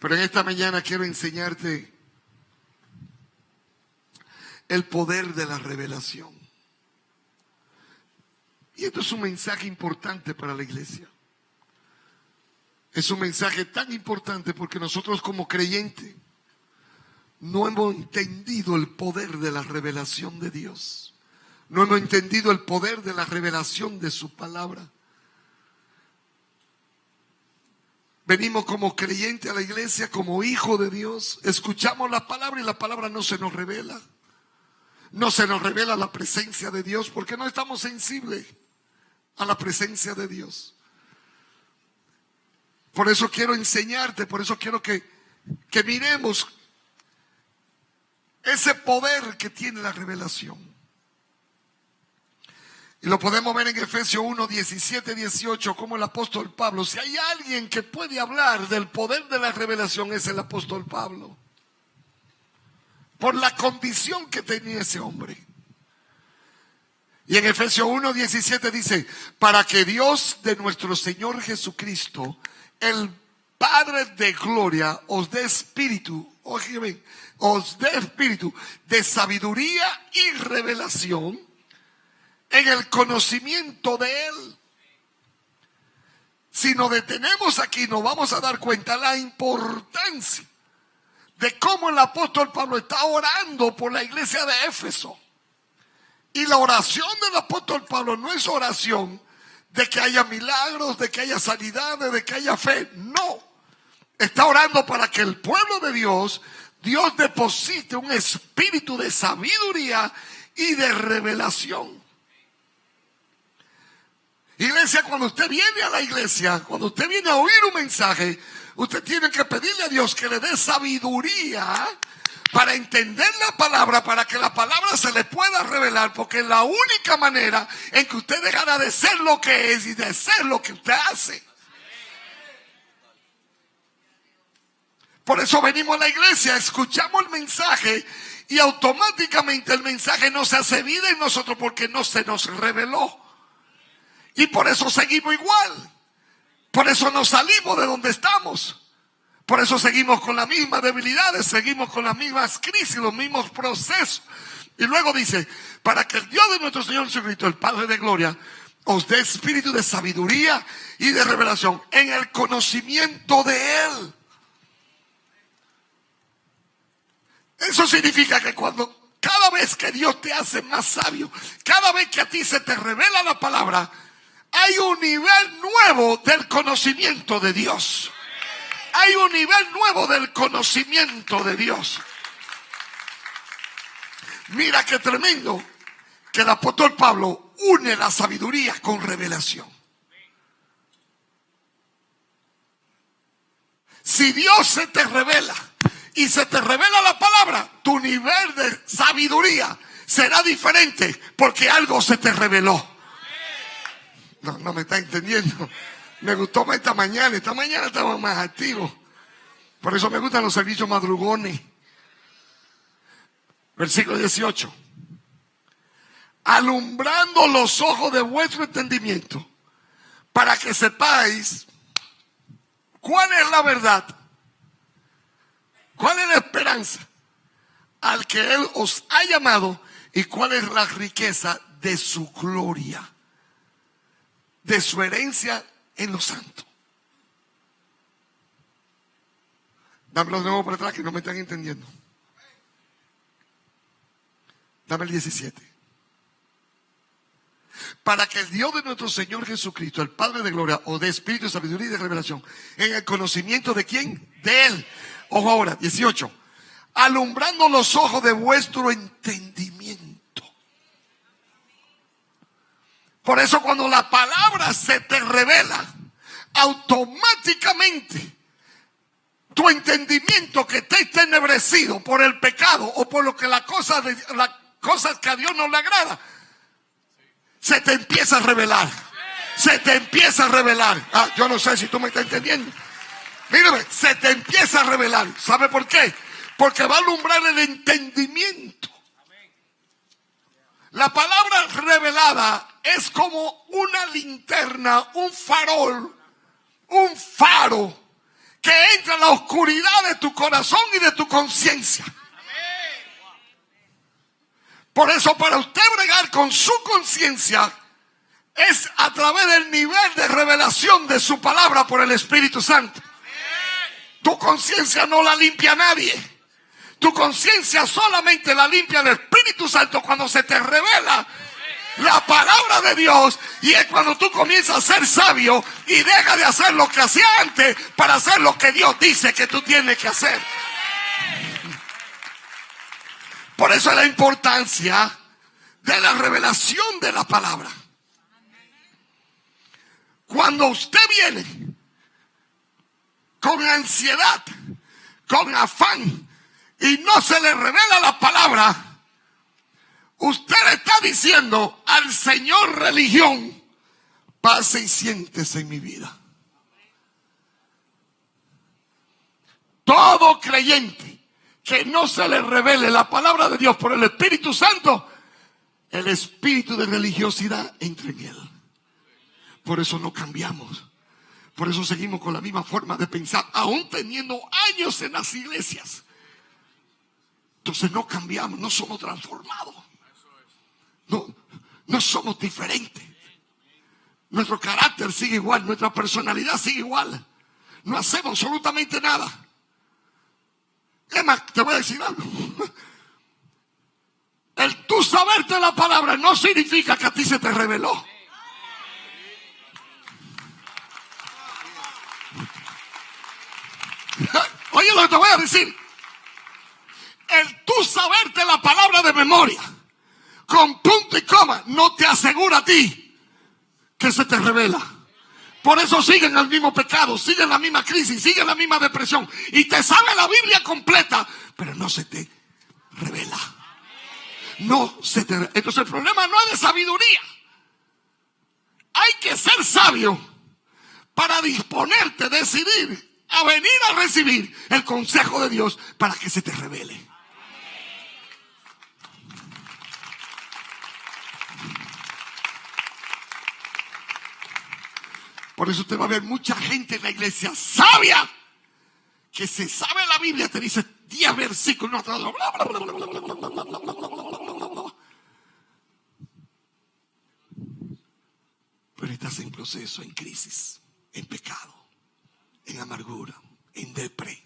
Pero en esta mañana quiero enseñarte el poder de la revelación. Y esto es un mensaje importante para la iglesia. Es un mensaje tan importante porque nosotros como creyentes no hemos entendido el poder de la revelación de Dios. No hemos entendido el poder de la revelación de su palabra. Venimos como creyentes a la iglesia, como hijos de Dios. Escuchamos la palabra y la palabra no se nos revela. No se nos revela la presencia de Dios porque no estamos sensibles a la presencia de Dios. Por eso quiero enseñarte, por eso quiero que miremos ese poder que tiene la revelación. Y lo podemos ver en Efesios 1, 17, 18, como el apóstol Pablo. Si hay alguien que puede hablar del poder de la revelación, es el apóstol Pablo. Por la condición que tenía ese hombre. Y en Efesios 1, 17 dice, para que Dios de nuestro Señor Jesucristo, el Padre de gloria, os dé espíritu, óyeme, os dé espíritu de sabiduría y revelación en el conocimiento de Él. Si nos detenemos aquí, nos vamos a dar cuenta la importancia de cómo el apóstol Pablo está orando por la iglesia de Éfeso. Y la oración del apóstol Pablo no es oración de que haya milagros, de que haya sanidades, de que haya fe. No. Está orando para que el pueblo de Dios deposite un espíritu de sabiduría y de revelación. Iglesia, cuando usted viene a la iglesia, cuando usted viene a oír un mensaje, usted tiene que pedirle a Dios que le dé sabiduría para entender la palabra, para que la palabra se le pueda revelar, porque es la única manera en que usted dejará de ser lo que es y de ser lo que usted hace. Por eso venimos a la iglesia, escuchamos el mensaje y automáticamente el mensaje no se hace vida en nosotros porque no se nos reveló. Y por eso seguimos igual. Por eso no salimos de donde estamos. Por eso seguimos con las mismas debilidades, seguimos con las mismas crisis, los mismos procesos. Y luego dice, para que el Dios de nuestro Señor Jesucristo, el Padre de gloria, os dé espíritu de sabiduría y de revelación en el conocimiento de Él. Eso significa que cada vez que Dios te hace más sabio, cada vez que a ti se te revela la palabra, hay un nivel nuevo del conocimiento de Dios. Hay un nivel nuevo del conocimiento de Dios. Mira qué tremendo que el apóstol Pablo une la sabiduría con revelación. Si Dios se te revela y se te revela la palabra, tu nivel de sabiduría será diferente porque algo se te reveló. No me está entendiendo. Me gustó más esta mañana estamos más activos. Por eso me gustan los servicios madrugones. Versículo 18. Alumbrando los ojos de vuestro entendimiento, para que sepáis cuál es la verdad, cuál es la esperanza al que Él os ha llamado y cuál es la riqueza de su gloria, de su herencia en los santos. Dámelo de nuevo para atrás que no me están entendiendo. Dame el 17. Para que el Dios de nuestro Señor Jesucristo, el Padre de gloria, os dé espíritu de sabiduría y de revelación en el conocimiento de ¿quién? De Él. Ojo ahora, 18. Alumbrando los ojos de vuestro entendimiento. Por eso cuando la palabra se te revela, automáticamente tu entendimiento que está entenebrecido por el pecado o por lo que las cosas que a Dios no le agrada, se te empieza a revelar. Se te empieza a revelar. Yo no sé si tú me estás entendiendo. Mírame, se te empieza a revelar. ¿Sabe por qué? Porque va a alumbrar el entendimiento. La palabra revelada es como una linterna, un farol, un faro que entra en la oscuridad de tu corazón y de tu conciencia. Por eso, para usted bregar con su conciencia, es a través del nivel de revelación de su palabra por el Espíritu Santo. Tu conciencia no la limpia nadie. Tu conciencia solamente la limpia el Espíritu Santo cuando se te revela la palabra de Dios, y es cuando tú comienzas a ser sabio y dejas de hacer lo que hacía antes para hacer lo que Dios dice que tú tienes que hacer. Por eso es la importancia de la revelación de la palabra. Cuando usted viene con ansiedad, con afán, y no se le revela la palabra, usted le está diciendo al Señor religión: pase y siéntese en mi vida. Todo creyente que no se le revele la palabra de Dios por el Espíritu Santo, el espíritu de religiosidad entra en él. Por eso no cambiamos. Por eso seguimos con la misma forma de pensar, aún teniendo años en las iglesias. Entonces no cambiamos, no somos transformados. No somos diferentes. Nuestro carácter sigue igual, nuestra personalidad sigue igual. No hacemos absolutamente nada. Es más, te voy a decir algo. El tú saberte la palabra no significa que a ti se te reveló. Oye lo que te voy a decir. El tú saberte la palabra de memoria, con punto y coma, no te asegura a ti que se te revela. Por eso siguen el mismo pecado, siguen la misma crisis, siguen la misma depresión. Y te sabe la Biblia completa, pero no se te revela. Entonces el problema no es de sabiduría. Hay que ser sabio para disponerte, decidir a venir a recibir el consejo de Dios para que se te revele. Por eso usted va a ver mucha gente en la iglesia sabia que se sabe la Biblia, te dice 10 versículos, pero estás en proceso, en crisis, en pecado, en amargura, en depre.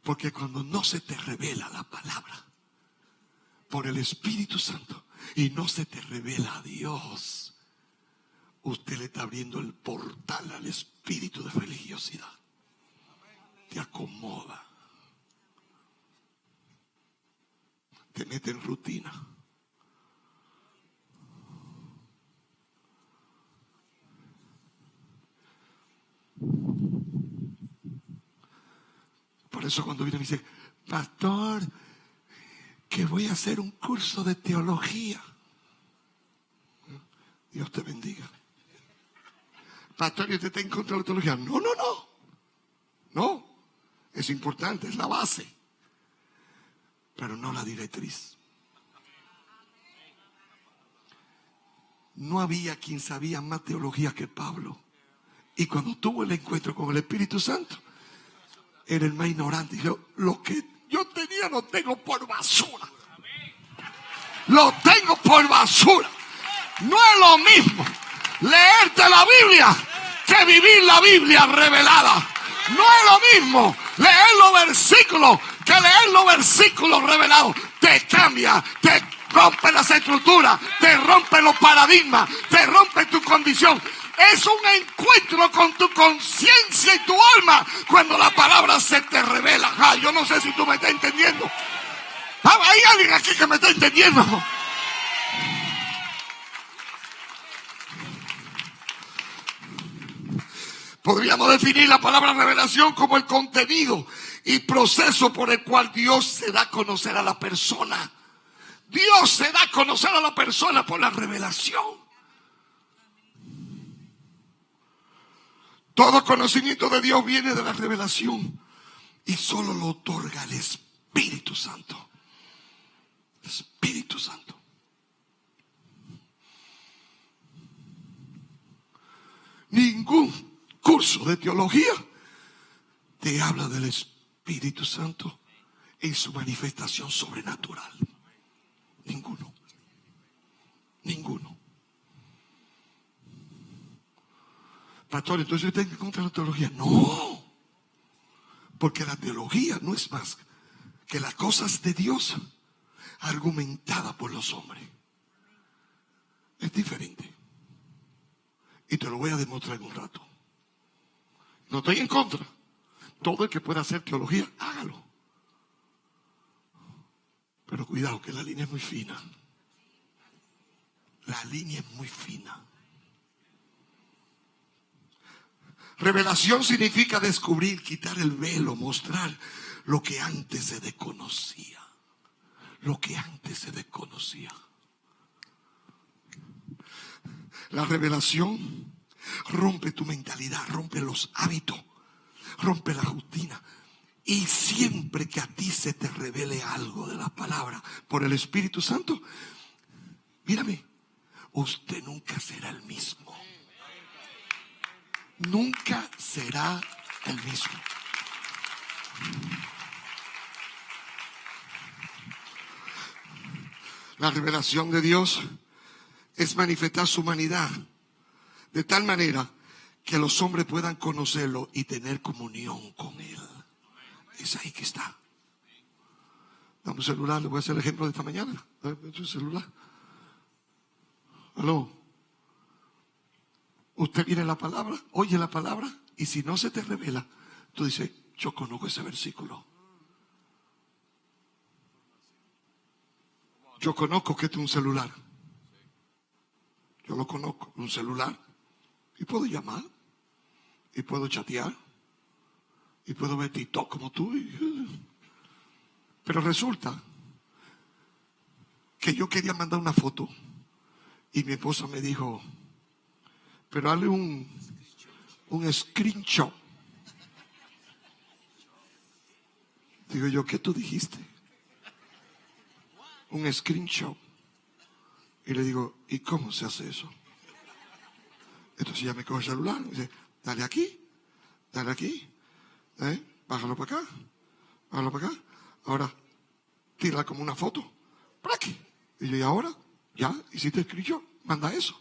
Porque cuando no se te revela la palabra por el Espíritu Santo y no se te revela a Dios, usted le está abriendo el portal al espíritu de religiosidad. Te acomoda, te mete en rutina. Por eso cuando viene y me dice: pastor, que voy a hacer un curso de teología. Dios te bendiga. Pastor, ¿y usted está en contra de la teología? No, es importante, es la base, pero no la directriz. No había quien sabía más teología que Pablo, y cuando tuvo el encuentro con el Espíritu Santo era el más ignorante. Lo que yo tenía lo tengo por basura. Lo tengo por basura. No es lo mismo leerte la Biblia que vivir la Biblia revelada. No es lo mismo leer los versículos que leer los versículos revelados. Te cambia, te rompe las estructuras, te rompe los paradigmas, te rompe tu condición. Es un encuentro con tu conciencia y tu alma cuando la palabra se te revela. Yo no sé si tú me estás entendiendo. Hay alguien aquí que me está entendiendo. Podríamos definir la palabra revelación como el contenido y proceso por el cual Dios se da a conocer a la persona. Dios se da a conocer a la persona por la revelación. Todo conocimiento de Dios viene de la revelación y solo lo otorga el Espíritu Santo. El Espíritu Santo. Ningún curso de teología te habla del Espíritu Santo en su manifestación sobrenatural. Ninguno. Ninguno. Pastor, entonces usted está en contra de la teología. No. Porque la teología no es más que las cosas de Dios argumentadas por los hombres. Es diferente. Y te lo voy a demostrar en un rato. No estoy en contra. Todo el que pueda hacer teología, hágalo. Pero cuidado, que la línea es muy fina. La línea es muy fina. Revelación significa descubrir, quitar el velo, mostrar lo que antes se desconocía. Lo que antes se desconocía. La revelación rompe tu mentalidad, rompe los hábitos, rompe la rutina. Y siempre que a ti se te revele algo de la palabra por el Espíritu Santo, mírame, usted nunca será el mismo. Nunca será el mismo. La revelación de Dios es manifestar su humanidad de tal manera que los hombres puedan conocerlo y tener comunión con Él. Es ahí que está. Dame un celular, le voy a hacer el ejemplo de esta mañana. Dame tu celular. Aló. Usted viene la palabra, oye la palabra, y si no se te revela, tú dices, yo conozco ese versículo. Yo conozco que este es un celular. Yo lo conozco, un celular. Y puedo llamar, y puedo chatear, y puedo ver TikTok como tú. Pero resulta que yo quería mandar una foto, y mi esposa me dijo, pero hazle un screenshot. Digo yo, ¿qué tú dijiste? Un screenshot. Y le digo, ¿y cómo se hace eso? Entonces ya me coge el celular, me dice, dale aquí, bájalo para acá, ahora tira como una foto, por aquí. Y yo, ¿y ahora? Ya, hiciste el screenshot, manda eso.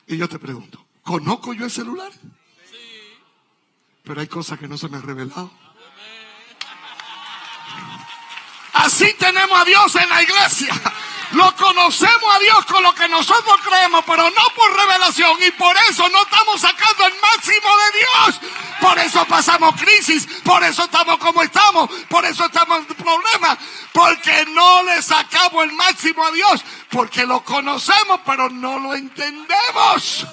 Y yo te pregunto, ¿conozco yo el celular? Sí. Pero hay cosas que no se me han revelado. Así tenemos a Dios en la iglesia. Lo conocemos a Dios con lo que nosotros creemos, pero no por revelación. Y por eso no estamos sacando el máximo de Dios. Por eso pasamos crisis. Por eso estamos como estamos. Por eso estamos en problemas. Porque no le sacamos el máximo a Dios. Porque lo conocemos, pero no lo entendemos.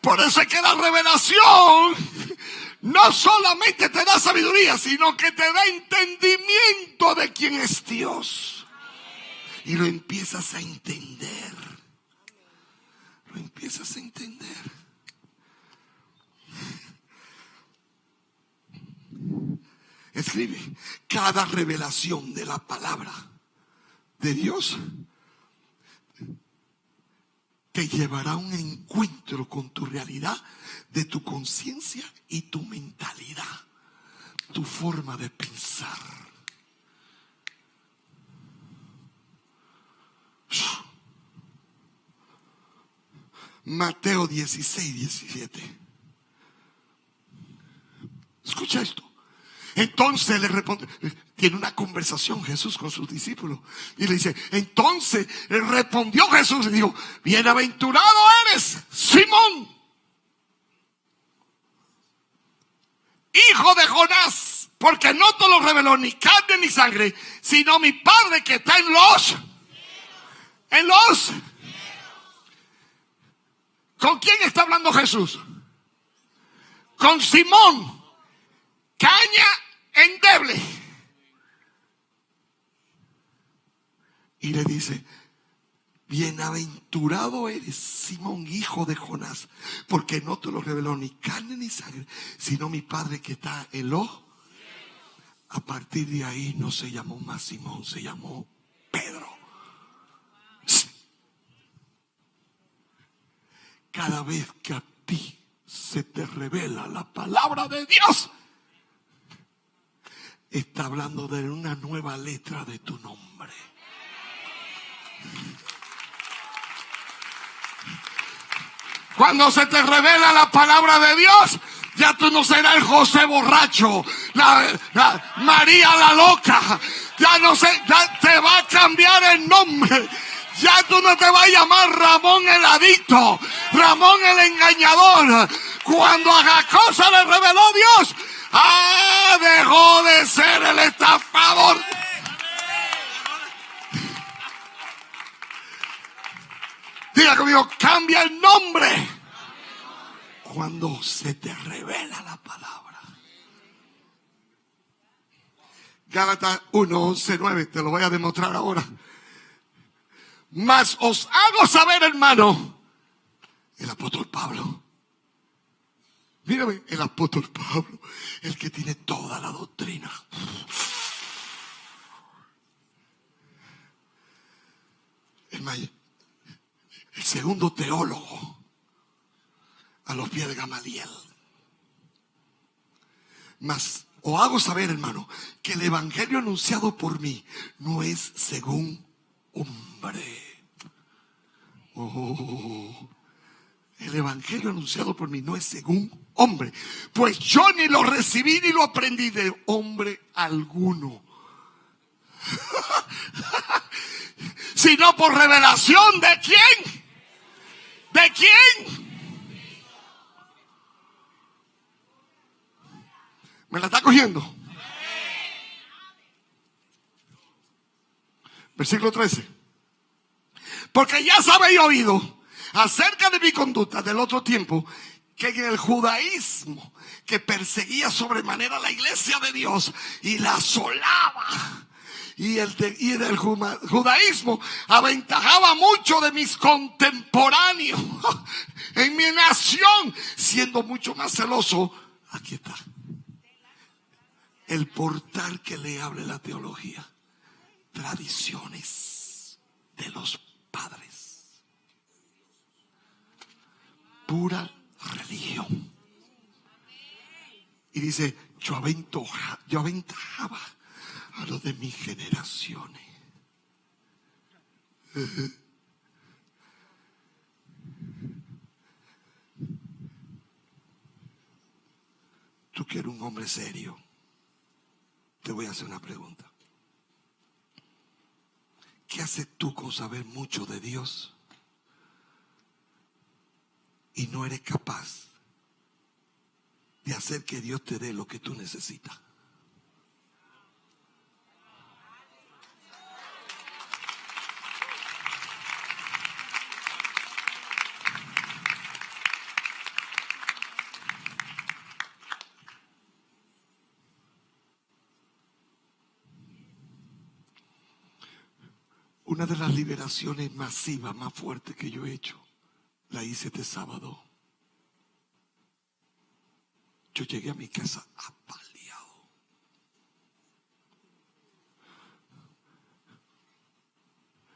Por eso es que la revelación no solamente te da sabiduría, sino que te da entendimiento de quién es Dios. Y lo empiezas a entender. Lo empiezas a entender. Escribe, cada revelación de la palabra de Dios te llevará a un encuentro con tu realidad, de tu conciencia y tu mentalidad, tu forma de pensar. Mateo 16, 17. Escucha esto. Entonces le responde, tiene una conversación Jesús con sus discípulos y le dice, entonces le respondió Jesús y dijo, bienaventurado eres, Simón, hijo de Jonás, porque no te lo reveló ni carne ni sangre, sino mi Padre que está en los. ¿Con quién está hablando Jesús? Con Simón, caña endeble. Y le dice, bienaventurado eres, Simón, hijo de Jonás, porque no te lo reveló ni carne ni sangre, sino mi Padre que está en los. A partir de ahí no se llamó más Simón, se llamó cada vez que a ti se te revela la palabra de Dios, está hablando de una nueva letra de tu nombre. Cuando se te revela la palabra de Dios, ya tú no serás el José borracho, la María la loca. Ya no sé, ya te va a cambiar el nombre. Ya tú no te vas a llamar Ramón el adicto, Ramón el engañador. Cuando a Jacob se le reveló Dios, dejó de ser el estafador. Diga conmigo, cambia el nombre cuando se te revela la palabra. Gálatas 1:11-9, te lo voy a demostrar ahora. Mas os hago saber, hermano, el apóstol Pablo. Mírame, el apóstol Pablo, el que tiene toda la doctrina. El segundo teólogo a los pies de Gamaliel. Mas os hago saber, hermano, que el evangelio anunciado por mí no es según hombre. El evangelio anunciado por mí no es según hombre, pues yo ni lo recibí ni lo aprendí de hombre alguno, sino por revelación de quién. ¿De quién? ¿Me la está cogiendo? Versículo 13. Porque ya sabéis oído acerca de mi conducta del otro tiempo, que en el judaísmo, que perseguía sobremanera la iglesia de Dios y la asolaba, y del judaísmo aventajaba mucho de mis contemporáneos en mi nación, siendo mucho más celoso. Aquí está el portal que le hable la teología. Tradiciones de los padres. Pura religión. Y dice, yo aventajaba a los de mis generaciones. Tú que eres un hombre serio, te voy a hacer una pregunta. ¿Qué haces tú con saber mucho de Dios y no eres capaz de hacer que Dios te dé lo que tú necesitas? Una de las liberaciones masivas más fuertes que yo he hecho, la hice este sábado. Yo llegué a mi casa apaleado.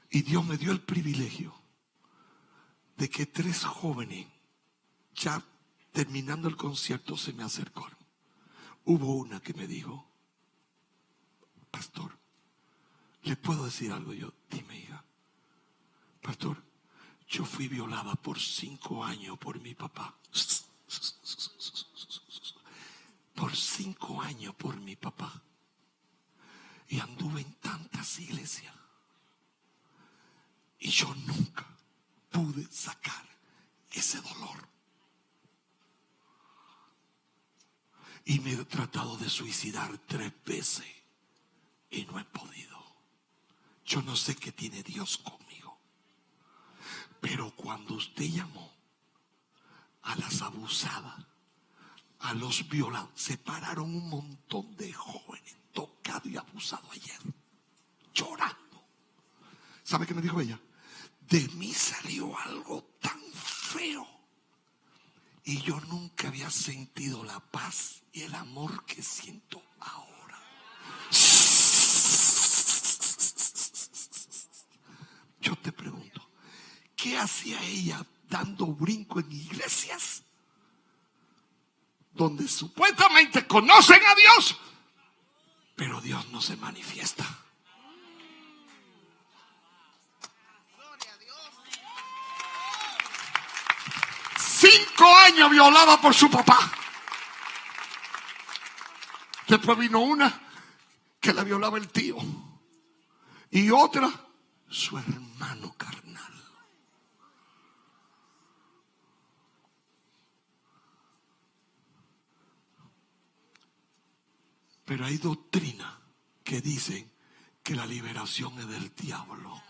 Y Dios me dio el privilegio de que 3 jóvenes, ya terminando el concierto, se me acercaron. Hubo una que me dijo, pastor, ¿le puedo decir algo? Yo, dime, hija. Pastor, yo fui violada por 5 años por mi papá. Por 5 años por mi papá. Y anduve en tantas iglesias. Y yo nunca pude sacar ese dolor. Y me he tratado de suicidar 3 veces. Y no he podido. Yo no sé qué tiene Dios conmigo. Pero cuando usted llamó a las abusadas, a los violados, se pararon un montón de jóvenes tocados y abusados ayer, llorando. ¿Sabe qué me dijo ella? De mí salió algo tan feo. Y yo nunca había sentido la paz y el amor que siento ahora. Yo te pregunto, ¿qué hacía ella dando brinco en iglesias donde supuestamente conocen a Dios, pero Dios no se manifiesta. 5 años violada por su papá. Después vino una que la violaba el tío y otra su hermano carnal. Pero hay doctrinas que dicen que la liberación es del diablo.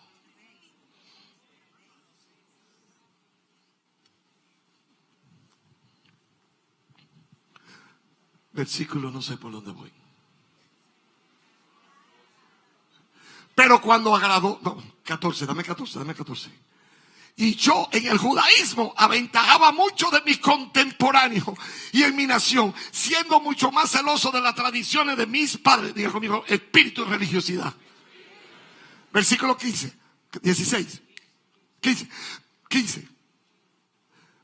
Versículo, no sé por dónde voy. Pero cuando agradó, no, 14, dame 14. Y yo en el judaísmo aventajaba mucho de mis contemporáneos y en mi nación, siendo mucho más celoso de las tradiciones de mis padres. Diga conmigo, espíritu y religiosidad. Versículo 16.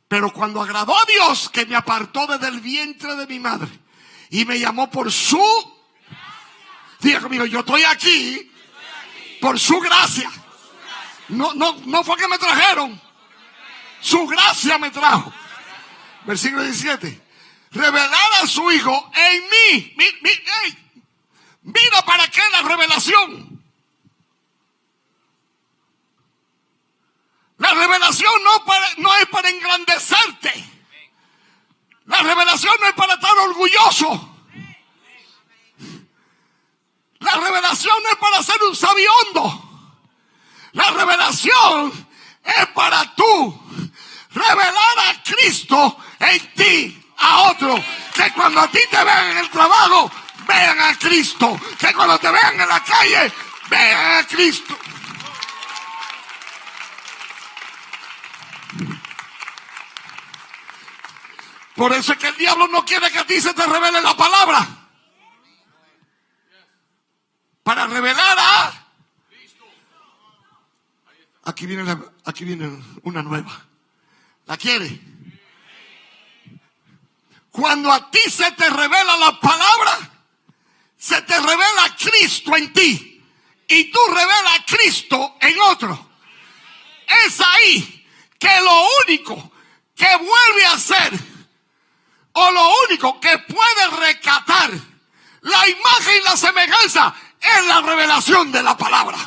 Pero cuando agradó a Dios, que me apartó desde el vientre de mi madre y me llamó por su... Diga conmigo, yo estoy aquí por su gracia. No fue que me trajeron. Su gracia me trajo. Versículo 17. Revelar a su hijo en mí. Mira para qué la revelación. La revelación no es para engrandecerte. La revelación no es para estar orgulloso. La revelación no es para ser un sabiondo. La revelación es para tú revelar a Cristo en ti, a otro. Que cuando a ti te vean en el trabajo, vean a Cristo. Que cuando te vean en la calle, vean a Cristo. Por eso es que el diablo no quiere que a ti se te revele la palabra. Para revelar a... Aquí viene una nueva. ¿La quiere? Cuando a ti se te revela la palabra, se te revela Cristo en ti. Y tú revelas a Cristo en otro. Es ahí que lo único que vuelve a ser, o lo único que puede rescatar la imagen y la semejanza, es la revelación de la palabra.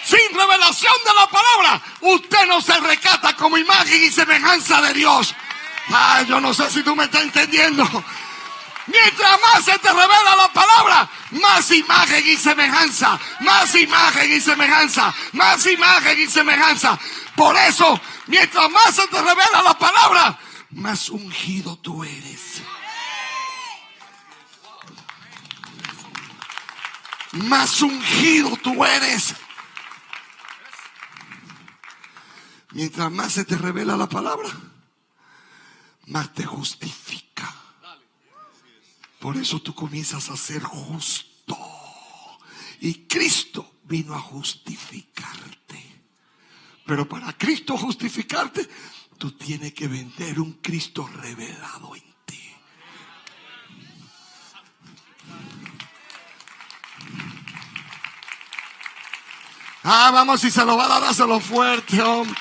Sin revelación de la palabra, usted no se rescata como imagen y semejanza de Dios. Yo no sé si tú me estás entendiendo. Mientras más se te revela la palabra, más imagen y semejanza, más imagen y semejanza, más imagen y semejanza. Por eso, mientras más se te revela la palabra, más ungido tú eres. Más ungido tú eres. Mientras más se te revela la palabra, más te justifica. Por eso tú comienzas a ser justo. Y Cristo vino a justificarte. Pero para Cristo justificarte, tú tienes que vender un Cristo revelado en ti. Vamos, si se lo va a dar, dáselo fuerte, hombre.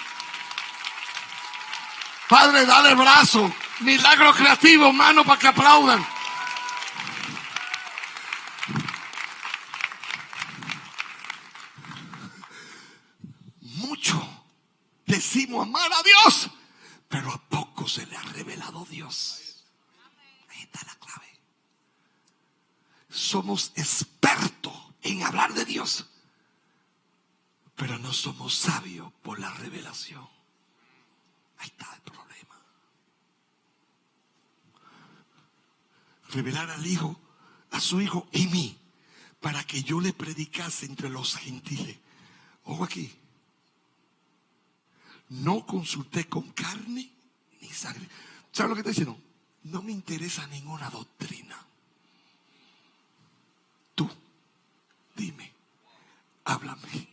Padre, dale brazo. Milagro creativo, mano, para que aplaudan. Mucho decimos amar a Dios, pero a poco se le ha revelado Dios. Ahí está la clave. Somos expertos en hablar de Dios, pero no somos sabios por la revelación. Ahí está el problema. Revelar al Hijo, a su Hijo en mí, para que yo le predicase entre los gentiles. Ojo aquí. No consulté con carne ni sangre. ¿Sabes lo que está diciendo? No me interesa ninguna doctrina. Tú, dime, háblame.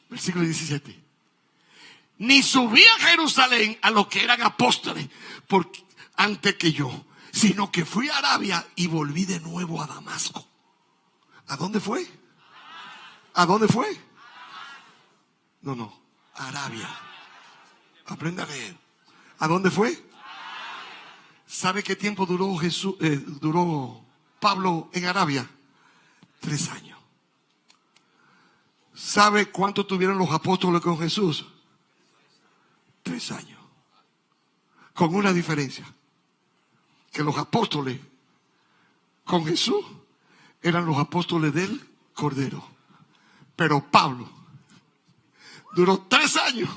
Versículo 17. ni subí a Jerusalén a los que eran apóstoles antes que yo, sino que fui a Arabia y volví de nuevo a Damasco. ¿A dónde fue? ¿A dónde fue? No, a Arabia. Aprenda a leer. ¿A dónde fue? ¿Sabe qué tiempo duró Pablo en Arabia? 3 años. ¿Sabe cuánto tuvieron los apóstoles con Jesús? 3 años. Con una diferencia. Que los apóstoles con Jesús eran los apóstoles del Cordero. Pero Pablo duró 3 años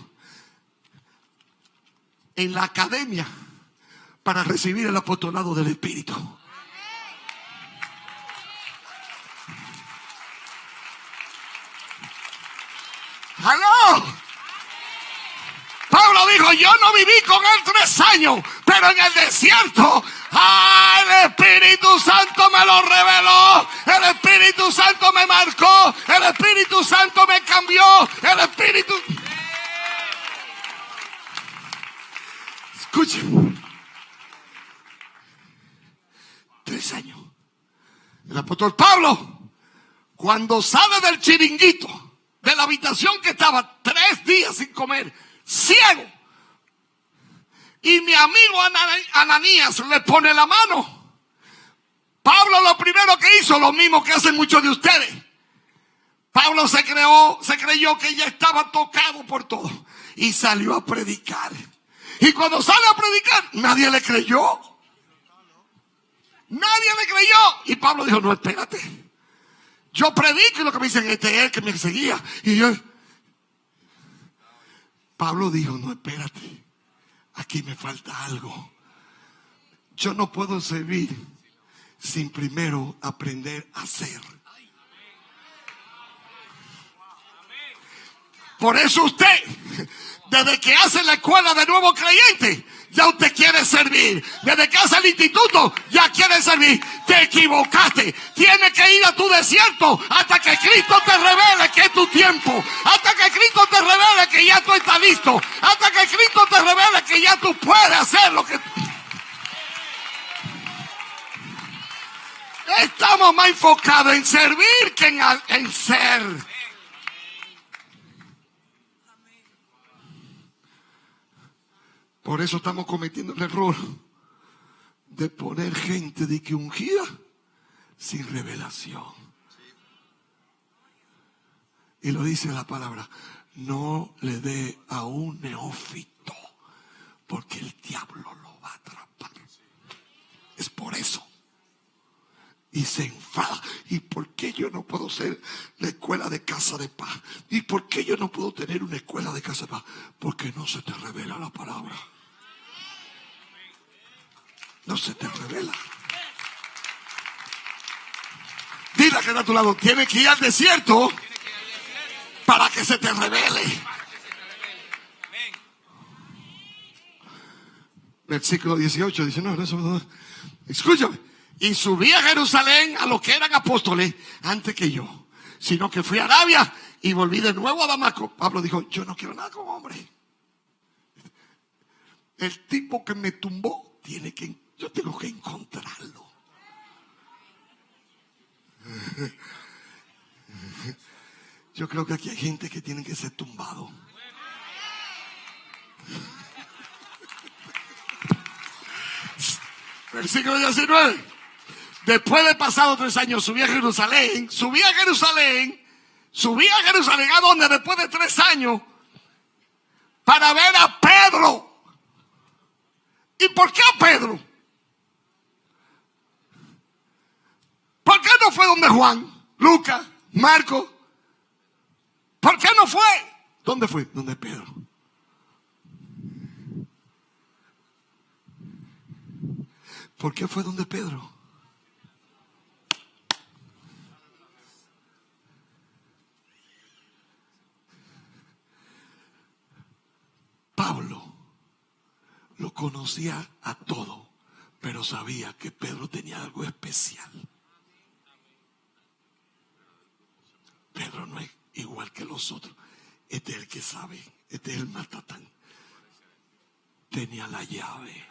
en la academia para recibir el apostolado del Espíritu. ¡Aló! Pablo dijo, yo no viví con él 3 años, pero en el desierto, el Espíritu Santo me lo reveló, el Espíritu Santo me marcó, el Espíritu Santo me cambió, el Espíritu... Escuchen, 3 años. El apóstol Pablo, cuando sale del chiringuito, de la habitación que estaba 3 días sin comer, ciego, y mi amigo Ananías le pone la mano, Pablo lo primero que hizo, lo mismo que hacen muchos de ustedes. Pablo se creyó que ya estaba tocado por todo y salió a predicar. Y cuando sale a predicar, nadie le creyó. Nadie le creyó. Y Pablo dijo, no, espérate. Yo predico y lo que me dicen, este es el que me seguía. Y Pablo dijo, no, espérate. Aquí me falta algo. Yo no puedo servir sin primero aprender a hacer. Por eso usted, desde que hace la escuela de nuevo creyente, ya usted quiere servir. Desde que hace el instituto, ya quiere servir. Te equivocaste. Tienes que ir a tu desierto hasta que Cristo te revele que es tu tiempo. Hasta que Cristo te revele que ya tú estás listo. Hasta que Cristo te revele que ya tú puedes hacer lo que... Estamos más enfocados en servir que en ser. Por eso estamos cometiendo el error de poner gente de que ungida sin revelación. Y lo dice la palabra, no le dé a un neófito, porque el diablo lo va a atrapar. Es por eso. Y se enfada. ¿Y por qué yo no puedo ser la escuela de casa de paz? ¿Y por qué yo no puedo tener una escuela de casa de paz? Porque no se te revela la palabra. No se te revela. Dile que está a tu lado, tienes que ir al desierto para que se te revele. Versículo 18 dice, no. Escúchame. Y subí a Jerusalén a los que eran apóstoles antes que yo, sino que fui a Arabia y volví de nuevo a Damasco. Pablo dijo, yo no quiero nada con hombre. El tipo que me tumbó yo tengo que encontrarlo. Yo creo que aquí hay gente que tiene que ser tumbado. Versículo 19. Después de pasado 3 años subí a Jerusalén. ¿A dónde? Después de 3 años, para ver a Pedro. ¿Y por qué a Pedro? ¿Por qué no fue donde Juan, Lucas, Marcos? ¿Por qué no fue? ¿Dónde fue? Donde Pedro. ¿Por qué fue donde Pedro? Pablo lo conocía a todo, pero sabía que Pedro tenía algo especial. Pedro no es igual que los otros. este es el que sabe, este es el matatán. Tenía la llave.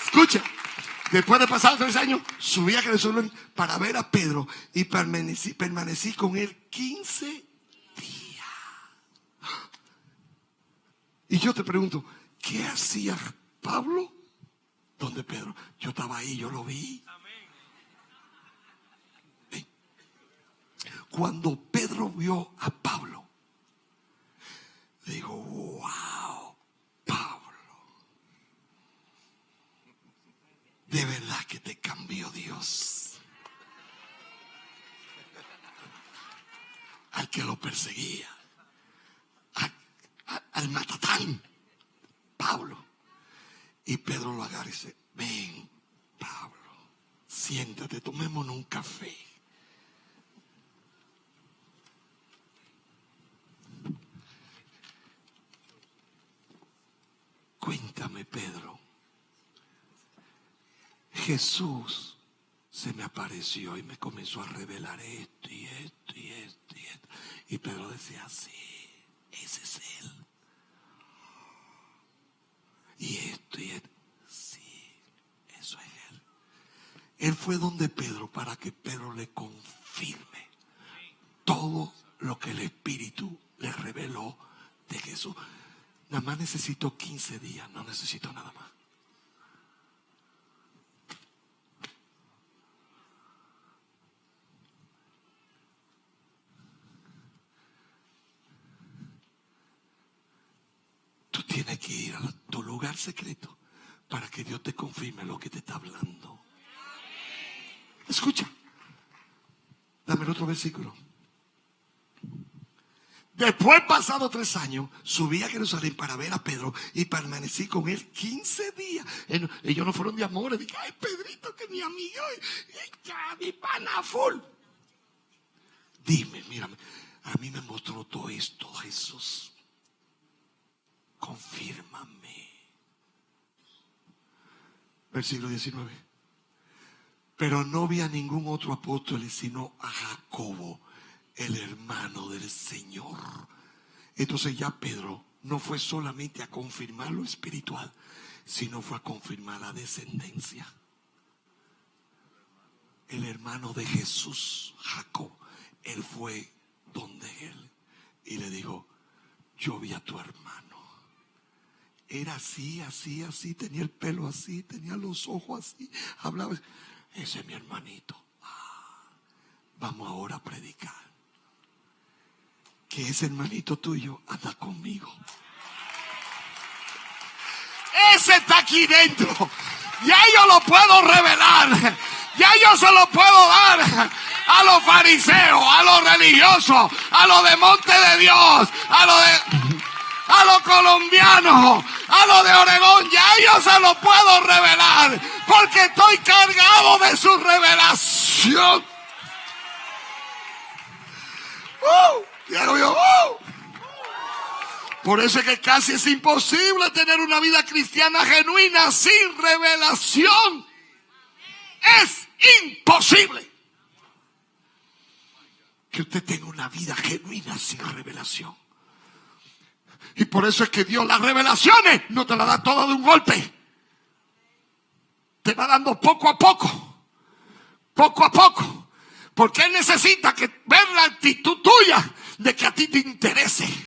Escucha, después de pasar 3 años, subí a Jerusalén para ver a Pedro y permanecí con él 15 días. Y yo te pregunto, ¿qué hacía Pablo? ¿Dónde Pedro? Yo estaba ahí, yo lo vi. Cuando Pedro vio a Pablo, dijo, wow, Pablo, de verdad que te cambió Dios. Al que lo perseguía, al matatán, Pablo. Y Pedro lo agarra y dice, ven, Pablo, siéntate, tomémonos un café. Cuéntame, Pedro. Jesús se me apareció y me comenzó a revelar esto y esto y esto y esto. Y Pedro decía, sí, ese es él. Y esto y esto. Sí, eso es él. Él fue donde Pedro para que Pedro le confirme todo lo que el Espíritu le reveló de Jesús. Nada más necesito 15 días, no necesito nada más. Tú tienes que ir a tu lugar secreto para que Dios te confirme lo que te está hablando. Escucha, dame el otro versículo. Después, pasado 3 años, subí a Jerusalén para ver a Pedro y permanecí con él 15 días. Ellos no fueron de amores. Dije, ay, Pedrito, que mi amigo, mi pana full. Dime, mírame, a mí me mostró todo esto, Jesús. Confírmame. Versículo 19. Pero no vi a ningún otro apóstol sino a Jacobo, el hermano del Señor. Entonces ya Pedro no fue solamente a confirmar lo espiritual, sino fue a confirmar la descendencia. El hermano de Jesús, Jacob, él fue donde él y le dijo, yo vi a tu hermano. Era así, así, así, tenía el pelo así, tenía los ojos así, hablaba. Ese es mi hermanito. Vamos ahora a predicar. Que ese hermanito tuyo anda conmigo. Ese está aquí dentro. Ya yo lo puedo revelar. Ya yo se lo puedo dar a los fariseos, a los religiosos, a los de Monte de Dios, a los colombianos, a los de Oregón. Ya yo se lo puedo revelar porque estoy cargado de su revelación. Digo yo, Por eso es que casi es imposible tener una vida cristiana genuina sin revelación. Es imposible que usted tenga una vida genuina sin revelación. Y por eso es que Dios las revelaciones no te las da todas de un golpe. Te va dando poco a poco. Poco a poco. Porque Él necesita ver la actitud tuya de que a ti te interese.